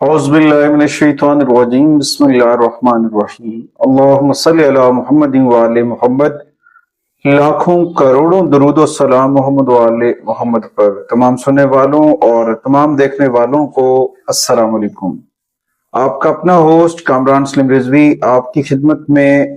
औज़ुबिल्लाहिमिनश्शैतानिर्रजीम बिस्मिल्लाहिर्रहमानिर्रहीम अल्लाहुम्मा सल्लि अला मुहम्मदिन व आले मुहम्मद। लाखों करोड़ों दरूद व सलाम मोहम्मद व आले मोहम्मद पर। तमाम सुनने वालों और तमाम देखने वालों को अस्सलाम वालेकुम। आपका अपना होस्ट कामरान सलीम रिजवी आपकी खिदमत में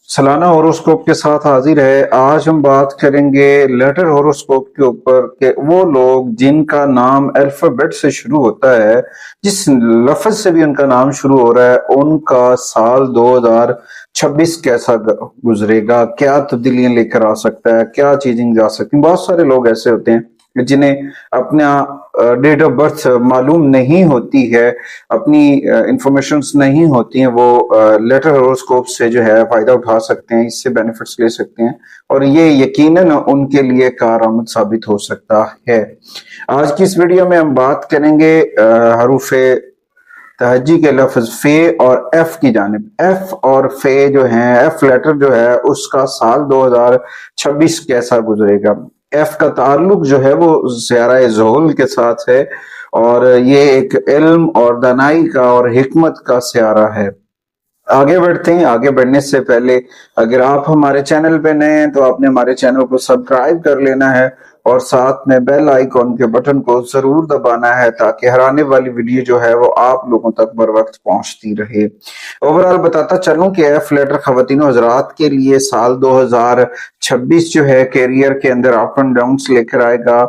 सालाना होरोस्कोप के साथ हाजिर है। आज हम बात करेंगे लेटर होरोस्कोप के ऊपर कि वो लोग जिनका नाम अल्फाबेट से शुरू होता है, जिस लफ्ज से भी उनका नाम शुरू हो रहा है, उनका साल 2026 कैसा गुजरेगा, क्या तब्दीलियां लेकर आ सकता है, क्या चीजें जा सकती हैं। बहुत सारे लोग ऐसे होते हैं जिन्हें अपना डेट ऑफ बर्थ मालूम नहीं होती है, अपनी इंफॉर्मेशंस नहीं होती हैं, वो लेटर होरोस्कोप से जो है फायदा उठा सकते हैं, इससे बेनिफिट्स ले सकते हैं और ये यकीनन उनके लिए कारआमद साबित हो सकता है। आज की इस वीडियो में हम बात करेंगे हरूफे तहजी के लफ्ज फे और एफ की जानिब। एफ और फे जो है, एफ लेटर जो है उसका साल 2026 कैसा गुजरेगा। एफ का ताल्लुक जो है वो ज़ियारा ज़ोहल के साथ है और ये एक इल्म और दानाई का और हिकमत का सियारा है। आगे बढ़ते हैं। आगे बढ़ने से पहले अगर आप हमारे चैनल पे नए हैं तो आपने हमारे चैनल को सब्सक्राइब कर लेना है और साथ में बेल आइकॉन के बटन को जरूर दबाना है ताकि हर आने वाली वीडियो जो है वो आप लोगों तक बर वक्त पहुंचती रहे। ओवरऑल बताता चलूं कि एफ लेटर खवातीन हजरात के लिए साल 2026 जो है कैरियर के अंदर अप एंड डाउन लेकर आएगा।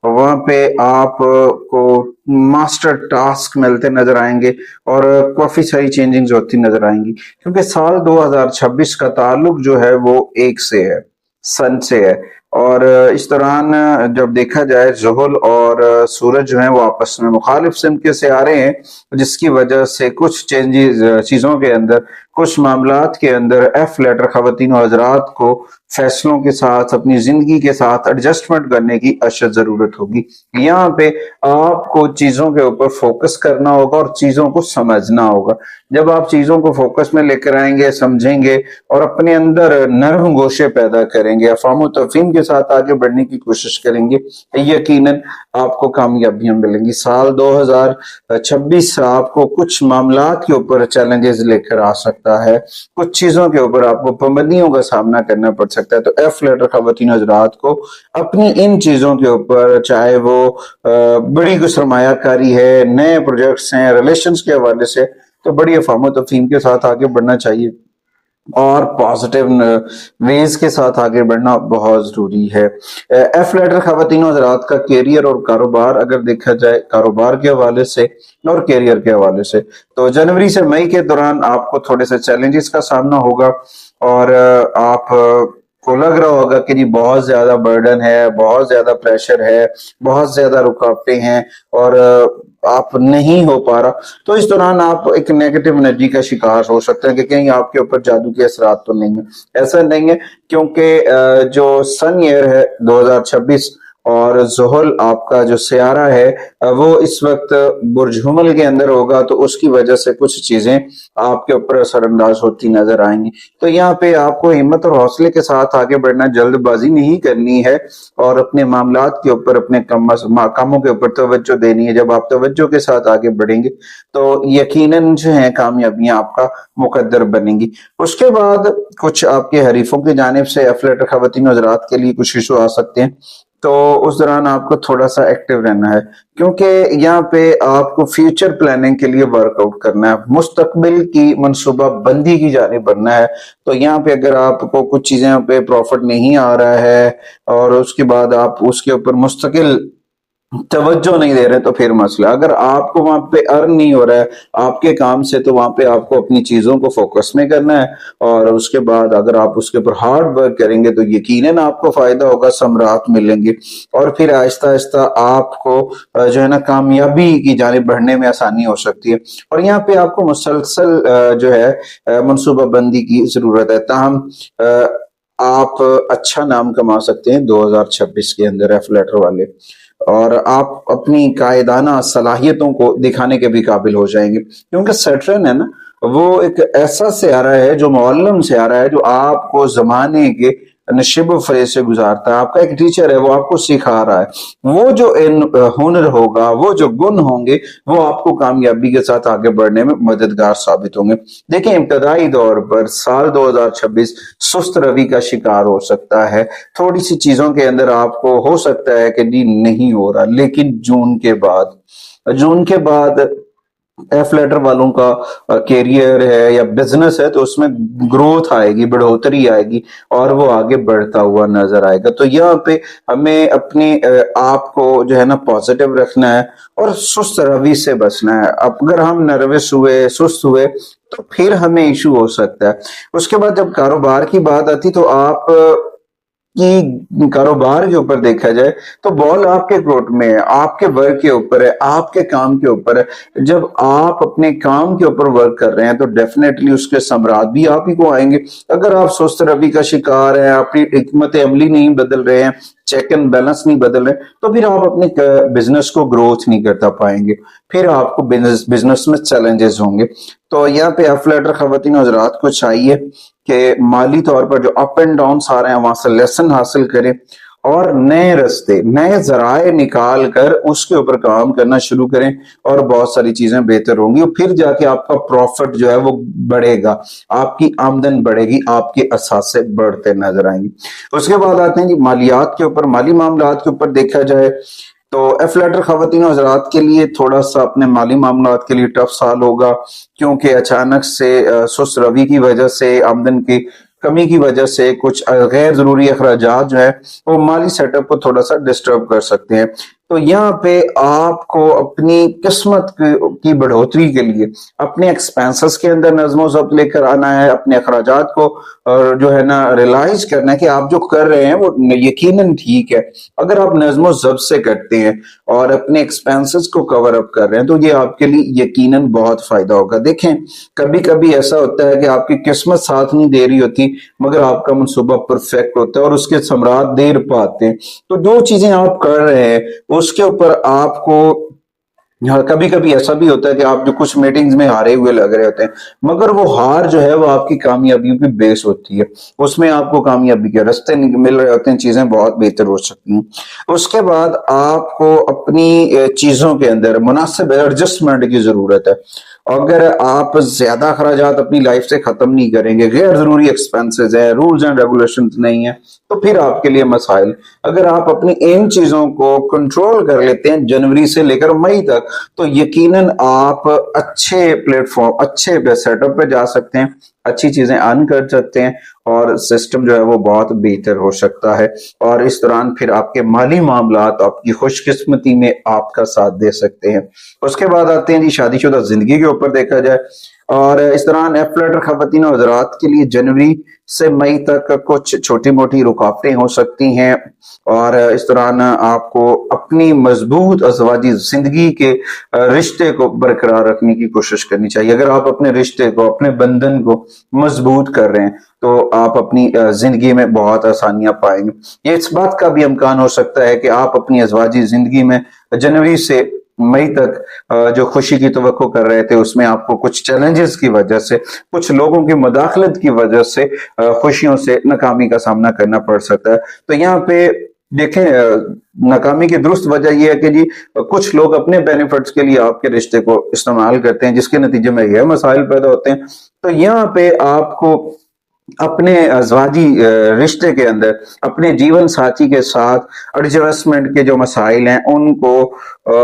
वहां पे आपको मास्टर टास्क मिलते नजर आएंगे और काफी सारी चेंजिंग्स होती नजर आएंगी, क्योंकि साल 2026 का ताल्लुक जो है वो एक से है, सन से है। और इस दौरान जब देखा जाए ज़ुहल और सूरज जो है वो आपस में मुखालिफ सिम के सियारे हैं, जिसकी वजह से कुछ चेंजेस चीजों के अंदर, कुछ मामलात के अंदर एफ लेटर खवातीन हजरात को फैसलों के साथ अपनी जिंदगी के साथ एडजस्टमेंट करने की अशद जरूरत होगी। यहाँ पे आपको चीजों के ऊपर फोकस करना होगा और चीजों को समझना होगा। जब आप चीजों को फोकस में लेकर आएंगे, समझेंगे और अपने अंदर नरम गोशे पैदा करेंगे, अफाम तफहीम के साथ आगे बढ़ने की कोशिश करेंगे, यकीनन आपको कामयाबियां मिलेंगी। साल 2026 आपको कुछ मामलात के ऊपर चैलेंजेस लेकर आ सकता है, कुछ चीजों के ऊपर आपको पाबंदियों का सामना करना पड़ सकता है। तो एफ लेटर खवातीन हजरात को अपनी इन चीजों के ऊपर, चाहे वो बड़ी कोई सरमायाकारी है, नए प्रोजेक्ट्स हैं, रिलेशंस के हवाले से, तो बड़ी अफाम तफहीम के साथ आगे बढ़ना चाहिए और पॉजिटिव वेज के साथ आगे बढ़ना बहुत जरूरी है। एफ लेटर खवातीन हजरात का कैरियर और कारोबार अगर देखा जाए, कारोबार के हवाले से और कैरियर के हवाले से, तो जनवरी से मई के दौरान आपको थोड़े से चैलेंजेस का सामना होगा और आप को लग रहा होगा कि जी बहुत ज्यादा बर्डन है, बहुत ज्यादा प्रेशर है, बहुत ज्यादा रुकावटें हैं और आप नहीं हो पा रहा। तो इस दौरान आप एक नेगेटिव एनर्जी का शिकार हो सकते हैं कि कहीं आपके ऊपर जादू के असरात तो नहीं है। ऐसा नहीं है, क्योंकि जो सन ईयर है 2026 और ज़ुहल आपका जो सियारा है वो इस वक्त बुर्ज हुमल के अंदर होगा, तो उसकी वजह से कुछ चीजें आपके ऊपर असरअंदाज होती नजर आएंगी। तो यहाँ पे आपको हिम्मत और हौसले के साथ आगे बढ़ना, जल्दबाजी नहीं करनी है और अपने मामलात के ऊपर, अपने कामों के ऊपर तवज्जो देनी है। जब आप तवज्जो के साथ आगे बढ़ेंगे तो यकीनन जो है कामयाबियां आपका मुकद्दर बनेंगी। उसके बाद कुछ आपके हरीफों की जानिब से एफ लेटर खवातीन हजरात के लिए कुछ इशू आ सकते हैं, तो उस दौरान आपको थोड़ा सा एक्टिव रहना है, क्योंकि यहाँ पे आपको फ्यूचर प्लानिंग के लिए वर्कआउट करना है, मुस्तकबिल की मनसूबा बंदी की जानिब बढ़ना है। तो यहाँ पे अगर आपको कुछ चीजें पे प्रॉफिट नहीं आ रहा है और उसके बाद आप उसके ऊपर मुस्तकिल तवज्जो नहीं दे रहे, तो फिर मसला। अगर आपको वहां पे अर्न नहीं हो रहा है आपके काम से, तो वहां पे आपको अपनी चीजों को फोकस में करना है और उसके बाद अगर आप उसके ऊपर हार्ड वर्क करेंगे तो यकीनन आपको फायदा होगा, समरात मिलेंगे और फिर आहिस्ता आहिस्ता आपको जो है ना कामयाबी की जानिब बढ़ने में आसानी हो सकती है। और यहाँ पे आपको मुसलसल जो है मनसूबाबंदी की जरूरत है, ताहम आप अच्छा नाम कमा सकते हैं 2026 के अंदर एफ लेटर वाले, और आप अपनी कायदाना सलाहियतों को दिखाने के भी काबिल हो जाएंगे, क्योंकि सैटर्न है ना, वो एक ऐसा सियारा है जो मुअल्लम सियारा है, जो आपको जमाने के नशिब व फरेज से गुजारता है। आपका एक टीचर है, वो आपको सिखा रहा है, वो जो हुनर होगा, वो जो गुण होंगे, वो आपको कामयाबी के साथ आगे बढ़ने में मददगार साबित होंगे। देखिए, इब्तदाई दौर पर साल 2026 सुस्त रवि का शिकार हो सकता है। थोड़ी सी चीजों के अंदर आपको हो सकता है कि जी नहीं हो रहा, लेकिन जून के बाद एफ लेटर वालों का कैरियर है या बिजनेस है, तो उसमें ग्रोथ आएगी, बढ़ोतरी आएगी और वो आगे बढ़ता हुआ नजर आएगा। तो यहाँ पे हमें अपने आप को जो है ना पॉजिटिव रखना है और सुस्त रवि से बचना है। अब अगर हम नर्वस हुए, सुस्त हुए, तो फिर हमें इशू हो सकता है। उसके बाद जब कारोबार की बात आती, तो आप कि कारोबार के ऊपर देखा जाए तो बॉल आपके कोर्ट में है, आपके वर्क के ऊपर है, आपके काम के ऊपर है। जब आप अपने काम के ऊपर वर्क कर रहे हैं तो डेफिनेटली उसके समरात भी आप ही को आएंगे। अगर आप सुस्त रवि का शिकार हैं, अपनी हिकमत अमली नहीं बदल रहे हैं, चेक एंड बैलेंस नहीं बदल रहे, तो फिर आप अपने बिजनेस को ग्रोथ नहीं करता पाएंगे, फिर आपको बिजनेस में चैलेंजेस होंगे। तो यहाँ पे एफ लेटर खवातीन हजरात को चाहिए कि माली तौर पर जो अप एंड डाउन आ रहे हैं वहां से लेसन हासिल करें और नए रास्ते, नए जराए निकाल कर उसके ऊपर काम करना शुरू करें और बहुत सारी चीजें बेहतर होंगी। और फिर जाके आपका प्रॉफिट जो है वो बढ़ेगा, आपकी आमदन बढ़ेगी, आपके असासे बढ़ते नजर आएंगे। उसके बाद आते हैं जी मालियात के ऊपर, माली मामलात के ऊपर देखा जाए तो एफ लेटर खवातीन हजरात के लिए थोड़ा सा अपने माली मामलात के लिए टफ साल होगा, क्योंकि अचानक से सुस्त रवि की वजह से, आमदन की कमी की वजह से कुछ गैर जरूरी अखराजात जो है वो माली सेटअप को थोड़ा सा डिस्टर्ब कर सकते हैं। तो यहाँ पे आपको अपनी किस्मत की बढ़ोतरी के लिए अपने एक्सपेंसेस के अंदर नज़्म ज़ब्त लेकर आना है, अपने अखराजात को और जो है ना रियलाइज करना है कि आप जो कर रहे हैं वो यकीनन ठीक है। अगर आप नज़्म ज़ब्त से करते हैं और अपने एक्सपेंसेस को कवर अप कर रहे हैं तो ये आपके लिए यकीनन बहुत फायदा होगा। देखें, कभी कभी ऐसा होता है कि आपकी किस्मत साथ नहीं दे रही होती, मगर आपका मनसूबा परफेक्ट होता है और उसके समरात देर पाते हैं। तो जो चीजें आप कर रहे हैं उसके ऊपर आपको, कभी कभी ऐसा भी होता है कि आप जो कुछ मीटिंग्स में हारे हुए लग रहे होते हैं, मगर वो हार जो है वो आपकी कामयाबी की बेस होती है, उसमें आपको कामयाबी के रास्ते मिल रहे होते हैं, चीजें बहुत बेहतर हो सकती हैं। उसके बाद आपको अपनी चीजों के अंदर मुनासिब एडजस्टमेंट की जरूरत है। अगर आप ज्यादा अखराजात अपनी लाइफ से खत्म नहीं करेंगे, गैर जरूरी एक्सपेंसेस है, रूल्स एंड रेगुलेशंस नहीं है, तो फिर आपके लिए मसाइल। अगर आप अपनी इन चीजों को कंट्रोल कर लेते हैं जनवरी से लेकर मई तक, तो यकीनन आप अच्छे प्लेटफॉर्म, अच्छे सेटअप पे जा सकते हैं, अच्छी चीजें अर्न कर सकते हैं और सिस्टम जो है वो बहुत बेहतर हो सकता है। और इस दौरान फिर आपके माली मामलात आपकी खुशकिस्मती में आपका साथ दे सकते हैं। उसके बाद आते हैं जी शादीशुदा जिंदगी के ऊपर देखा जाए, और इस दौरान एफ लेटर खवातीन और हज़रात के लिए जनवरी से मई तक कुछ छोटी मोटी रुकावटें हो सकती हैं, और इस दौरान आपको अपनी मजबूत अज़वाजी जिंदगी के रिश्ते को बरकरार रखने की कोशिश करनी चाहिए। अगर आप अपने रिश्ते को, अपने बंधन को मजबूत कर रहे हैं तो आप अपनी जिंदगी में बहुत आसानियां पाएंगे। ये इस बात का भी इम्कान हो सकता है कि आप अपनी अज़वाजी जिंदगी में जनवरी से मई तक जो खुशी की तवक्को कर रहे थे उसमें आपको कुछ चैलेंजेस की वजह से, कुछ लोगों की मुदाखलत की वजह से खुशियों से नाकामी का सामना करना पड़ सकता है। तो यहाँ पे देखें, नाकामी की दुरुस्त वजह यह है कि जी कुछ लोग अपने बेनिफिट्स के लिए आपके रिश्ते को इस्तेमाल करते हैं, जिसके नतीजे में यह मसाइल पैदा होते हैं। तो यहाँ पे आपको अपने अज़वाजी रिश्ते के अंदर अपने जीवन साथी के साथ एडजस्टमेंट के जो मसाइल हैं उनको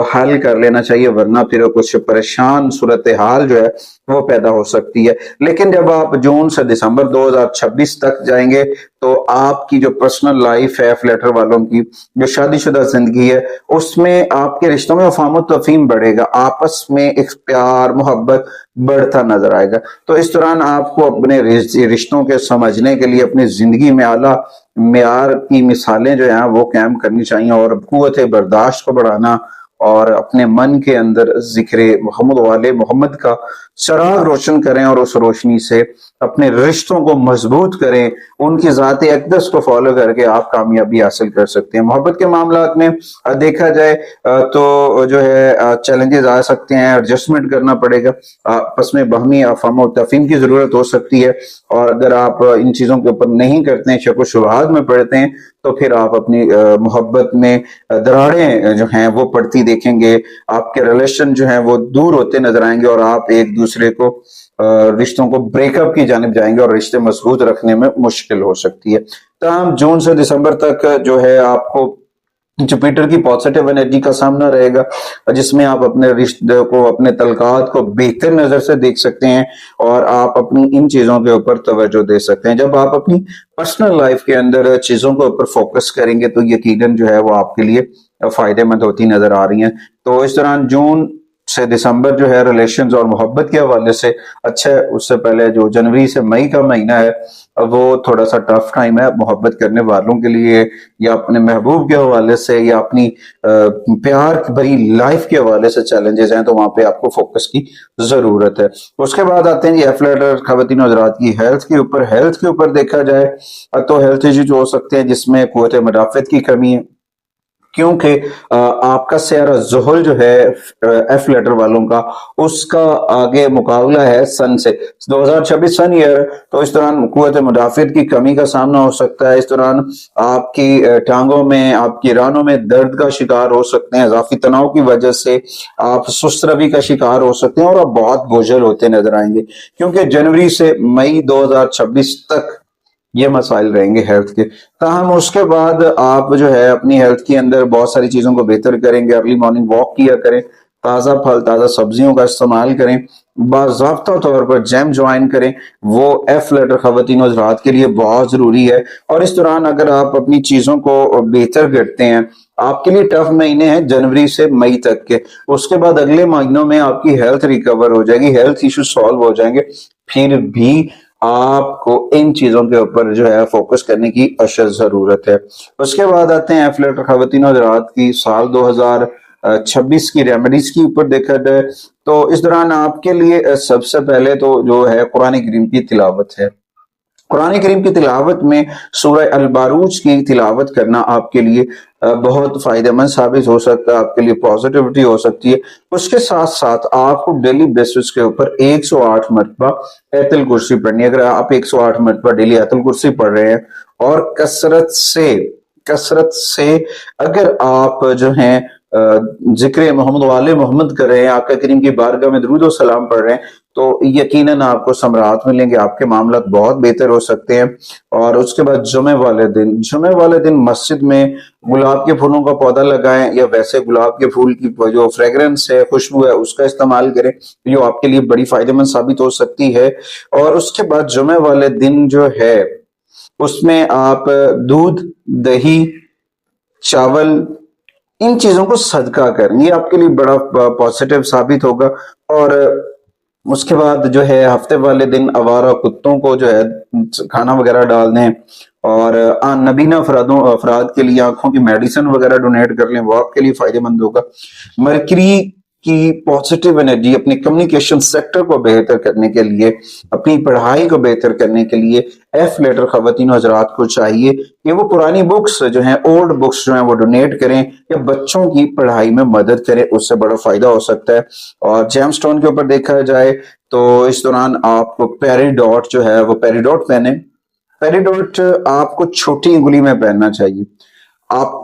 हल कर लेना चाहिए, वरना फिर कुछ परेशान सूरत हाल जो है वो पैदा हो सकती है। लेकिन जब आप जून से दिसंबर 2026 तक जाएंगे तो आपकी जो पर्सनल लाइफ है, फ्लैटर वालों की जो शादीशुदा जिंदगी है, उसमें आपके रिश्तों में वफाम तफहीम बढ़ेगा, आपस में एक प्यार मोहब्बत बढ़ता नजर आएगा। तो इस दौरान आपको अपने रिश्तों के समझने के लिए अपनी जिंदगी में आला मेयार की मिसालें जो हैं वो कायम करनी चाहिए और कुव्वत बर्दाश्त को बढ़ाना اور اپنے من کے اندر ذکر محمد والے محمد کا چراغ روشن کریں اور اس روشنی سے اپنے رشتوں کو مضبوط کریں، ان کی ذات اقدس کو فالو کر کے آپ کامیابی حاصل کر سکتے ہیں۔ محبت کے معاملات میں دیکھا جائے تو جو ہے چیلنجز آ سکتے ہیں، ایڈجسٹمنٹ کرنا پڑے گا، آپس میں باہمی افہام و تفہیم کی ضرورت ہو سکتی ہے، اور اگر آپ ان چیزوں کے اوپر نہیں کرتے ہیں، شک و شبہات میں پڑتے ہیں، تو پھر آپ اپنی محبت میں دراڑیں جو ہیں وہ پڑتی دیکھیں گے، آپ کے ریلیشن جو ہیں وہ دور ہوتے نظر آئیں گے، اور آپ ایک دوسرے کو رشتوں کو بریک اپ کی جانب جائیں گے، اور رشتے مضبوط رکھنے میں مشکل ہو سکتی ہے۔ تاہم جون سے دسمبر تک جو ہے آپ کو جوپیٹر کی پازیٹیو انرجی کا سامنا رہے گا، جس میں آپ اپنے رشتے کو، اپنے تعلقات کو بہتر نظر سے دیکھ سکتے ہیں، اور آپ اپنی ان چیزوں کے اوپر توجہ دے سکتے ہیں۔ جب آپ اپنی پرسنل لائف کے اندر چیزوں کے اوپر فوکس کریں گے تو یقیناً جو ہے وہ آپ کے لیے فائدے مند ہوتی نظر آ رہی ہیں۔ تو اس دوران جون سے دسمبر جو ہے ریلیشنز اور محبت کے حوالے سے اچھا ہے۔ اس سے پہلے جو جنوری سے مئی کا مہینہ ہے وہ تھوڑا سا ٹف ٹائم ہے محبت کرنے والوں کے لیے، یا اپنے محبوب کے حوالے سے، یا اپنی پیار بھری لائف کے حوالے سے چیلنجز ہیں، تو وہاں پہ آپ کو فوکس کی ضرورت ہے۔ اس کے بعد آتے ہیں جی ایف لیٹر خواتین و حضرات کی ہیلتھ کے اوپر۔ ہیلتھ کے اوپر دیکھا جائے تو ہیلتھ ایشوز ہو سکتے ہیں جس میں قوت مدافعت کی کمی ہے، کیونکہ آپ کا سیارہ زحل جو ہے ایف لیٹر والوں کا، اس کا آگے مقابلہ ہے سن سے 2026 سن ایئر، تو اس دوران قوت مدافعت کی کمی کا سامنا ہو سکتا ہے۔ اس دوران آپ کی ٹانگوں میں، آپ کی رانوں میں درد کا شکار ہو سکتے ہیں، اضافی تناؤ کی وجہ سے آپ سست روی کا شکار ہو سکتے ہیں، اور آپ بہت بوجھل ہوتے نظر آئیں گے، کیونکہ جنوری سے مئی 2026 تک یہ مسائل رہیں گے ہیلتھ کے۔ تاہم اس کے بعد آپ جو ہے اپنی ہیلتھ کے اندر بہت ساری چیزوں کو بہتر کریں گے۔ ارلی مارننگ واک کیا کریں، تازہ پھل تازہ سبزیوں کا استعمال کریں، باضابطہ طور پر جیم جوائن کریں، وہ ایف لیٹر خواتین و حضرات کے لیے بہت ضروری ہے۔ اور اس دوران اگر آپ اپنی چیزوں کو بہتر کرتے ہیں، آپ کے لیے ٹف مہینے ہیں جنوری سے مئی تک کے، اس کے بعد اگلے مہینوں میں آپ کی ہیلتھ ریکور ہو جائے گی، ہیلتھ ایشو سالو ہو جائیں گے، پھر بھی آپ کو ان چیزوں کے اوپر جو ہے فوکس کرنے کی اشد ضرورت ہے۔ اس کے بعد آتے ہیں ایف لیٹر خواتین و حضرات کی سال 2026 کی ریمیڈیز کی اوپر دیکھا جائے تو اس دوران آپ کے لیے سب سے پہلے تو جو ہے قرآن کریم کی تلاوت ہے۔ قرآن کریم کی تلاوت میں سورہ الباروج کی تلاوت کرنا آپ کے لیے بہت فائدہ مند ثابت ہو سکتا ہے، آپ کے لیے پازیٹیوٹی ہو سکتی ہے۔ اس کے ساتھ ساتھ آپ کو ڈیلی بیسس کے اوپر 108 مرتبہ آیت الکرسی پڑھنی ہے۔ اگر آپ 108 مرتبہ ڈیلی آیت الکرسی پڑھ رہے ہیں، اور کثرت سے اگر آپ جو ہیں ذکر محمد والے محمد کر رہے ہیں، آقا کریم کی بارگاہ میں درود و سلام پڑھ رہے ہیں، تو یقیناً آپ کو ثمرات ملیں گے، آپ کے معاملات بہت بہتر ہو سکتے ہیں۔ اور اس کے بعد جمعے والے دن مسجد میں گلاب کے پھولوں کا پودا لگائیں، یا ویسے گلاب کے پھول کی جو فریگرنس ہے، خوشبو ہے، اس کا استعمال کریں، جو آپ کے لیے بڑی فائدہ مند ثابت ہو سکتی ہے۔ اور اس کے بعد جمعے والے دن جو ہے اس میں آپ دودھ، دہی، چاول، ان چیزوں کو صدقہ کریں، یہ آپ کے لیے بڑا پازیٹیو ثابت ہوگا۔ اور اس کے بعد جو ہے ہفتے والے دن آوارہ کتوں کو جو ہے کھانا وغیرہ ڈال دیں، اور نبینا افراد کے لیے آنکھوں کی میڈیسن وغیرہ ڈونیٹ کر لیں، وہ آپ کے لیے فائدہ مند ہوگا۔ مرکری کی پازیٹیو انرجی اپنی کمیونیکیشن سیکٹر کو بہتر کرنے کے لیے، اپنی پڑھائی کو بہتر کرنے کے لیے ایف لیٹر خواتین و حضرات کو چاہیے کہ وہ پرانی بکس جو ہیں، اولڈ بکس جو ہیں، وہ ڈونیٹ کریں، یا بچوں کی پڑھائی میں مدد کریں، اس سے بڑا فائدہ ہو سکتا ہے۔ اور جیم سٹون کے اوپر دیکھا جائے تو اس دوران آپ کو پیریڈاٹ جو ہے وہ پیریڈاٹ پہنیں۔ پیریڈاٹ آپ کو چھوٹی انگلی میں پہننا چاہیے، آپ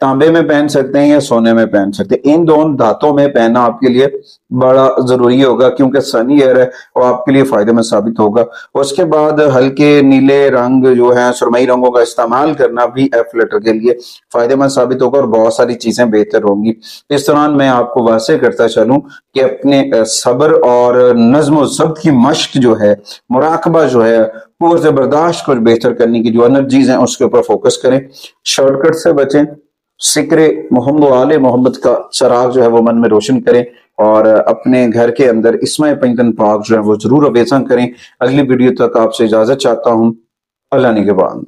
تانبے میں پہن سکتے ہیں یا سونے میں پہن سکتے ہیں، ان دونوں دھاتوں میں پہننا آپ کے لیے بڑا ضروری ہوگا، کیونکہ سنی ایئر ہے، وہ آپ کے لیے فائدہ مند ثابت ہوگا۔ اس کے بعد ہلکے نیلے رنگ جو ہیں، سرمئی رنگوں کا استعمال کرنا بھی ایف لیٹر کے لیے فائدہ مند ثابت ہوگا، اور بہت ساری چیزیں بہتر ہوں گی۔ اس دوران میں آپ کو واضح کرتا چلوں کہ اپنے صبر اور نظم و ضبط کی مشق جو ہے، مراقبہ جو ہے، قوت برداشت کو بہتر کرنے کی جو انرجیز ہیں اس کے اوپر فوکس کریں، شارٹ کٹ سے بچیں، ذکر محمد و آل محمد کا چراغ جو ہے وہ من میں روشن کریں، اور اپنے گھر کے اندر اسماء پنجتن پاک جو ہے وہ ضرور اویزاں کریں۔ اگلی ویڈیو تک آپ سے اجازت چاہتا ہوں، اللہ نگہبان۔